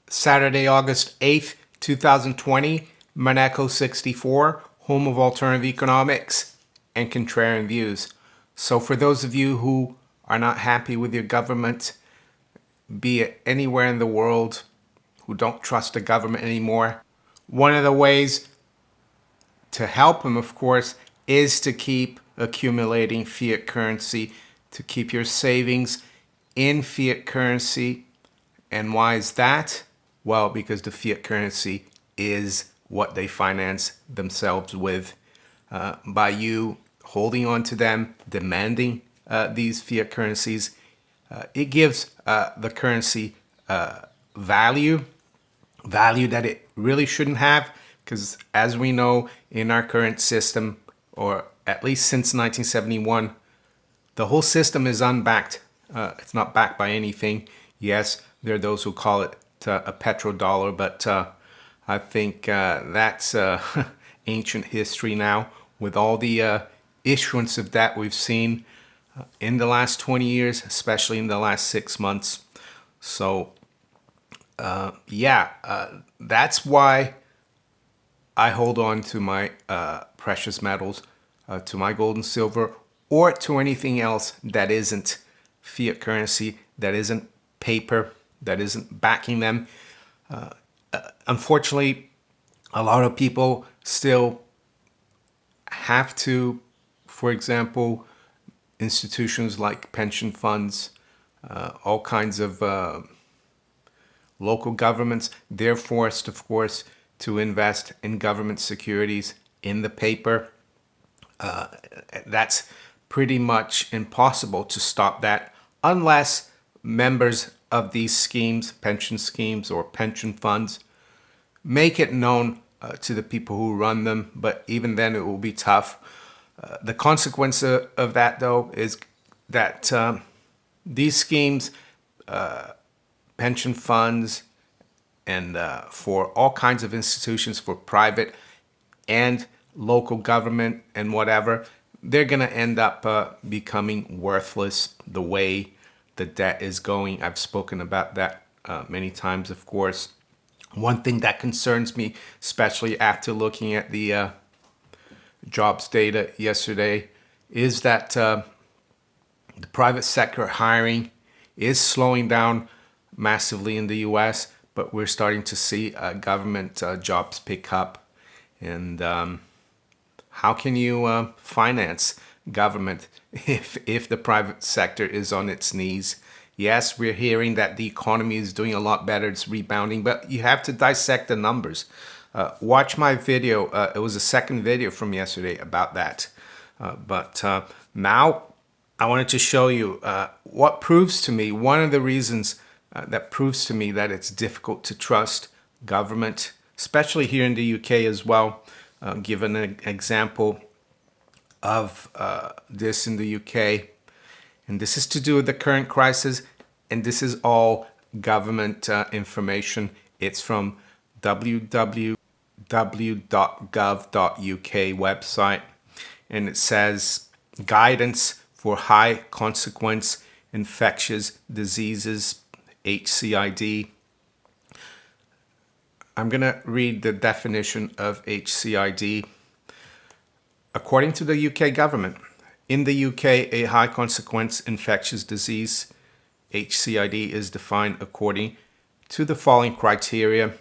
Saturday, August 8th, 2020, Maneco 64, home of alternative economics and contrarian views. So for those of you who are not happy with your government, be it anywhere in the world, who don't trust the government anymore, one of the ways to help them, of course, is to keep accumulating fiat currency, to keep your savings in fiat currency. And why is that? Well, because the fiat currency is what they finance themselves with. By you holding on to them, demanding these fiat currencies, it gives the currency value that it really shouldn't have, because as we know, in our current system, or at least since 1971, the whole system is unbacked. It's not backed by anything. Yes, there are those who call it a petrodollar, but I think that's ancient history now, with all the issuance of debt we've seen in the last 20 years, especially in the last 6 months. So that's why I hold on to my precious metals, to my gold and silver, or to anything else that isn't fiat currency, that isn't paper, that isn't backing them. Unfortunately, a lot of people still have to, for example, institutions like pension funds, all kinds of local governments, they're forced, of course, to invest in government securities, in the paper. That's pretty much impossible to stop that unless members of these schemes, pension schemes or pension funds, make it known to the people who run them. But even then, it will be tough. The consequence of that, though, is that these schemes, pension funds, and for all kinds of institutions, for private and local government and whatever, they're going to end up becoming worthless the way the debt is going. I've spoken about that many times, of course. One thing that concerns me, especially after looking at the jobs data yesterday, is that the private sector hiring is slowing down massively in the US, but we're starting to see government jobs pick up. And how can you finance government if the private sector is on its knees? Yes, we're hearing that the economy is doing a lot better, it's rebounding, but you have to dissect the numbers. Watch my video. It was a second video from yesterday about that. But now I wanted to show you what proves to me, one of the reasons that proves to me that it's difficult to trust government, especially here in the UK as well. Give an example of this in the UK. And this is to do with the current crisis. And this is all government information. It's from www.gov.uk website. And it says guidance for high consequence infectious diseases, HCID. I'm going to read the definition of HCID. According to the UK government, in the UK, a high consequence infectious disease, HCID, is defined according to the following criteria.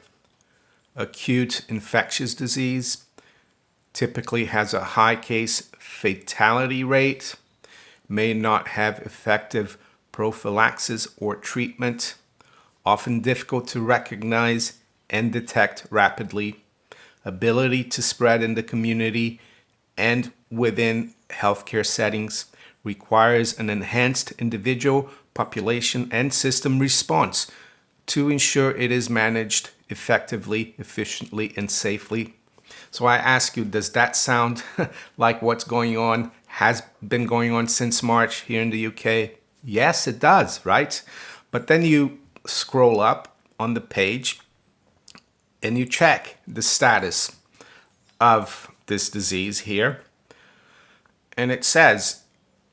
Acute infectious disease typically has a high case fatality rate, may not have effective prophylaxis or treatment, often difficult to recognize and detect rapidly, ability to spread in the community and within healthcare settings, requires an enhanced individual, population, and system response to ensure it is managed effectively, efficiently, and safely. So I ask you, does that sound like what's going on, has been going on since March here in the UK? Yes, it does, right? But then you scroll up on the page and you check the status of this disease here. And it says,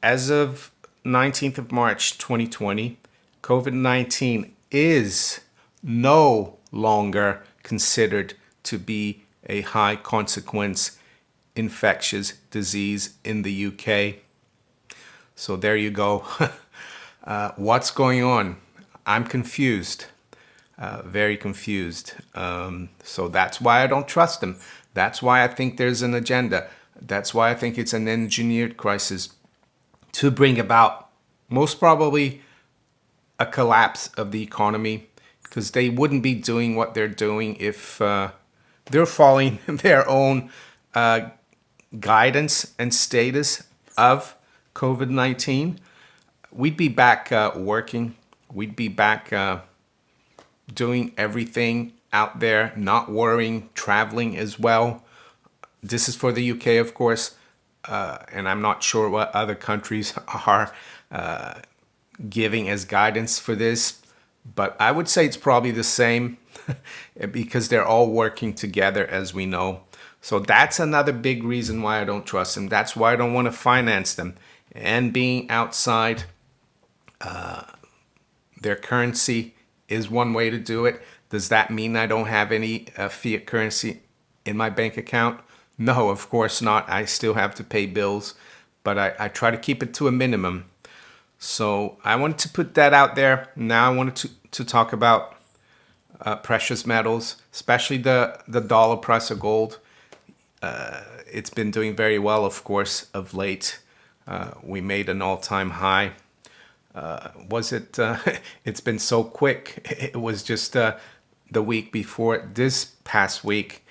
as of 19th of March 2020, COVID-19 is no longer considered to be a high consequence infectious disease in the UK. So there you go. What's going on? I'm confused, very confused. So that's why I don't trust them. That's why I think there's an agenda. That's why I think it's an engineered crisis to bring about most probably a collapse of the economy, because they wouldn't be doing what they're doing if they're following their own guidance and status of COVID-19. We'd be back working. We'd be back doing everything out there, not worrying, traveling as well. This is for the UK, of course, and I'm not sure what other countries are giving as guidance for this, but I would say it's probably the same because they're all working together, as we know. So that's another big reason why I don't trust them. That's why I don't want to finance them. And being outside their currency is one way to do it. Does that mean I don't have any fiat currency in my bank account? No, of course not. I still have to pay bills, but I try to keep it to a minimum. So I wanted to put that out there. Now I wanted to talk about precious metals, especially the dollar price of gold. It's been doing very well, of course, of late. We made an all-time high. It's been so quick. It was just the week before this past week,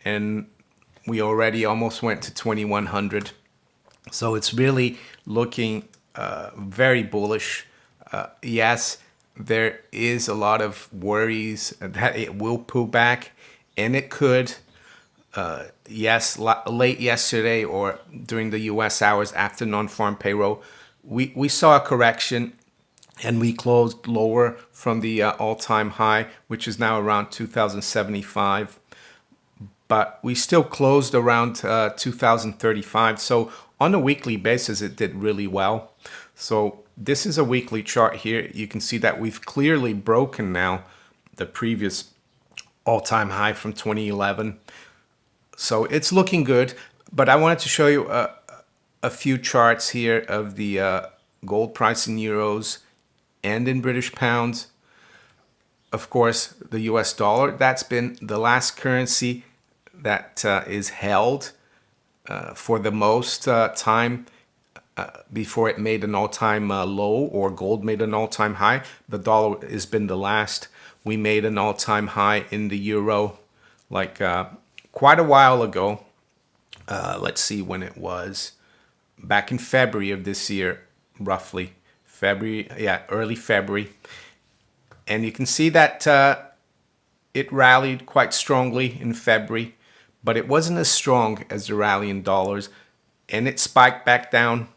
and we already almost went to 2100. So it's really looking very bullish. Yes, there is a lot of worries that it will pull back, and it could. Yes, late yesterday or during the US hours after non-farm payroll, we saw a correction and we closed lower from the all-time high, which is now around 2075. But we still closed around 2035. So on a weekly basis, it did really well. So this is a weekly chart here. You can see that we've clearly broken now the previous all-time high from 2011. So it's looking good. But I wanted to show you a few charts here of the gold price in euros and in British pounds. Of course, the US dollar, that's been the last currency that is held for the most time before it made an all-time low or gold made an all-time high. The dollar has been the last. We made an all-time high in the euro like quite a while ago. Let's see when it was. Back in February of this year, roughly. Early February. And you can see that it rallied quite strongly in February, but it wasn't as strong as the rally in dollars. And it spiked back down,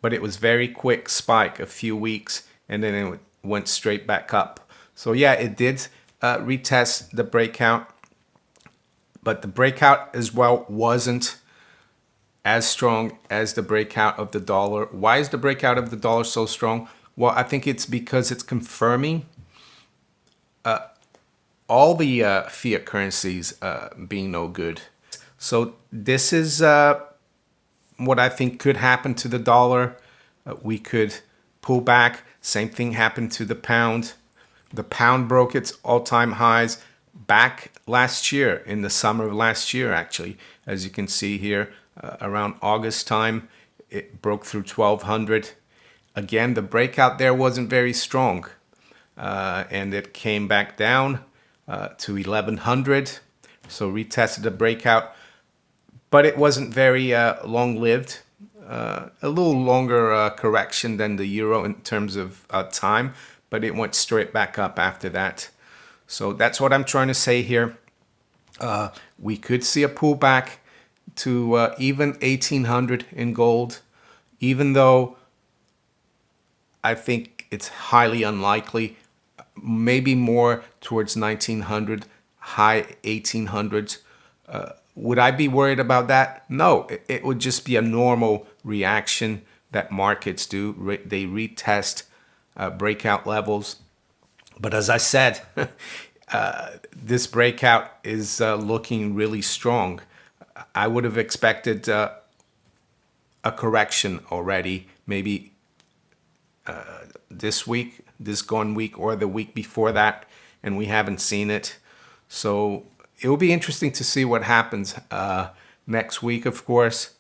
but it was very quick spike, a few weeks, and then it went straight back up. So yeah, it did retest the breakout, but the breakout as well wasn't as strong as the breakout of the dollar. Why is the breakout of the dollar so strong? Well, I think it's because it's confirming all the fiat currencies being no good. So this is what I think could happen to the dollar. We could pull back. Same thing happened to the pound. The pound broke its all-time highs back last year, in the summer of last year, actually. As you can see here, around August time, it broke through 1200. Again, the breakout there wasn't very strong, and it came back down to 1100. So retested the breakout, but it wasn't very long-lived. A little longer correction than the euro in terms of time, but it went straight back up after that. So that's what I'm trying to say here. We could see a pullback to even 1800 in gold, even though I think it's highly unlikely, maybe more towards 1900, high 1800s. Would I be worried about that? No, it would just be a normal reaction that markets do. They retest breakout levels. But as I said, this breakout is looking really strong. I would have expected a correction already, maybe this week, this gone week, or the week before that, and we haven't seen it. So it will be interesting to see what happens next week, of course.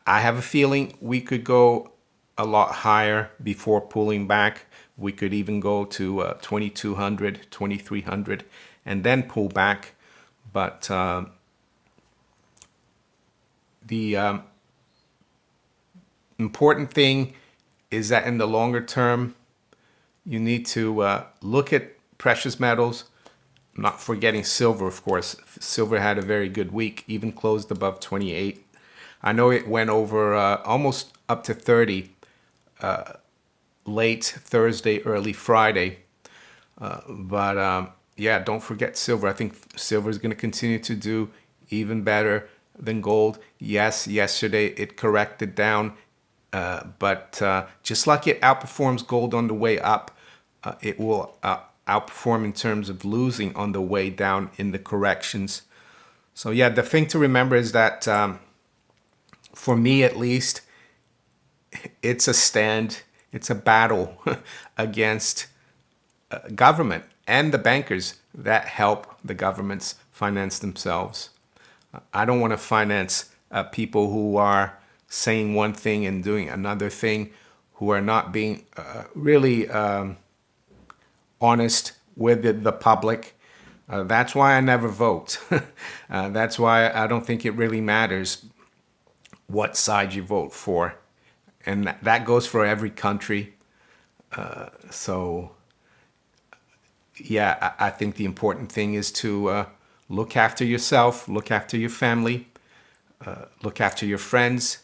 I have a feeling we could go a lot higher before pulling back. We could even go to 2,200, 2,300, and then pull back. But the important thing is that in the longer term, you need to look at precious metals, not forgetting silver, of course. Silver had a very good week, even closed above 28. I know it went over almost up to 30 late Thursday, early Friday. But yeah, don't forget silver. I think silver is going to continue to do even better than gold. Yes, yesterday it corrected down, but just like it outperforms gold on the way up, it will outperform in terms of losing on the way down in the corrections. So yeah, the thing to remember is that for me at least, it's a stand, it's a battle against government and the bankers that help the governments finance themselves. I don't want to finance people who are saying one thing and doing another thing, who are not being really honest with the public. That's why I never vote. That's why I don't think it really matters what side you vote for. And that goes for every country. So, yeah, I think the important thing is to look after yourself, look after your family, look after your friends,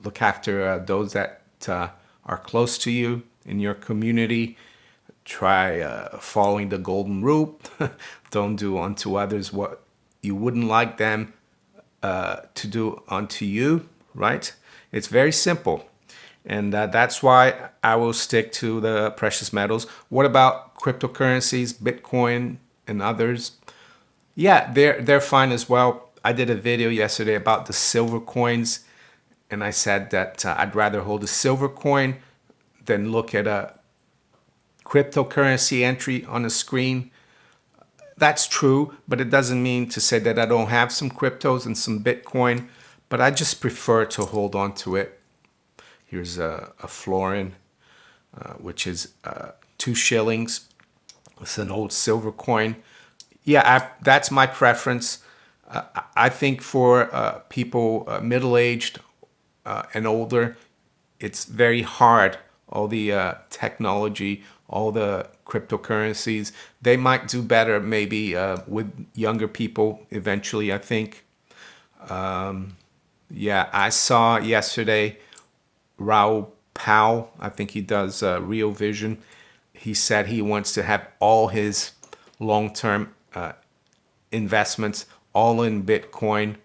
look after those that are close to you in your community. Try following the golden rule. Don't do unto others what you wouldn't like them to do unto you, right? It's very simple. And that's why I will stick to the precious metals. What about cryptocurrencies, Bitcoin, and others? Yeah, they're fine as well. I did a video yesterday about the silver coins, and I said that I'd rather hold a silver coin than look at a cryptocurrency entry on a screen. That's true, but it doesn't mean to say that I don't have some cryptos and some Bitcoin, but I just prefer to hold on to it. Here's a florin, which is 2 shillings. It's an old silver coin. Yeah, that's my preference. I think for people middle-aged and older, it's very hard. All the technology, all the cryptocurrencies, they might do better maybe with younger people eventually, I think. Yeah, I saw yesterday Raoul Pal, I think he does Real Vision. He said he wants to have all his long-term investments all in Bitcoin.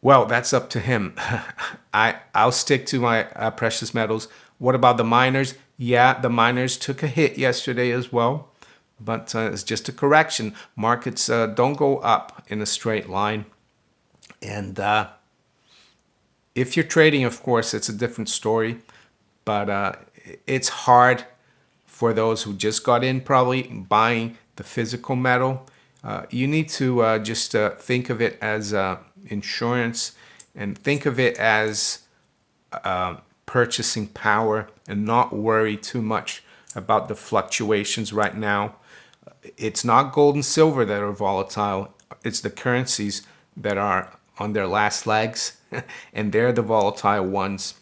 Well, that's up to him. I'll stick to my precious metals. What about the miners? Yeah, the miners took a hit yesterday as well, but it's just a correction. Markets don't go up in a straight line. And if you're trading, of course, it's a different story, but it's hard for those who just got in, probably buying the physical metal. You need to just think of it as insurance, and think of it as purchasing power, and not worry too much about the fluctuations right now. It's not gold and silver that are volatile. It's the currencies that are on their last legs, and they're the volatile ones.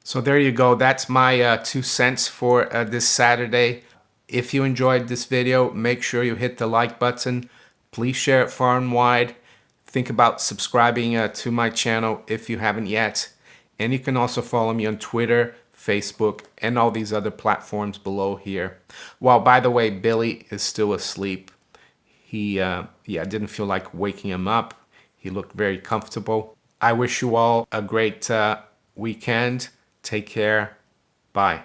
So there you go. That's my 2 cents for this Saturday. If you enjoyed this video, make sure you hit the like button. Please share it far and wide. Think about subscribing to my channel if you haven't yet. And you can also follow me on Twitter, Facebook, and all these other platforms below here. Well, by the way, Billy is still asleep. He didn't feel like waking him up. He looked very comfortable. I wish you all a great weekend. Take care. Bye.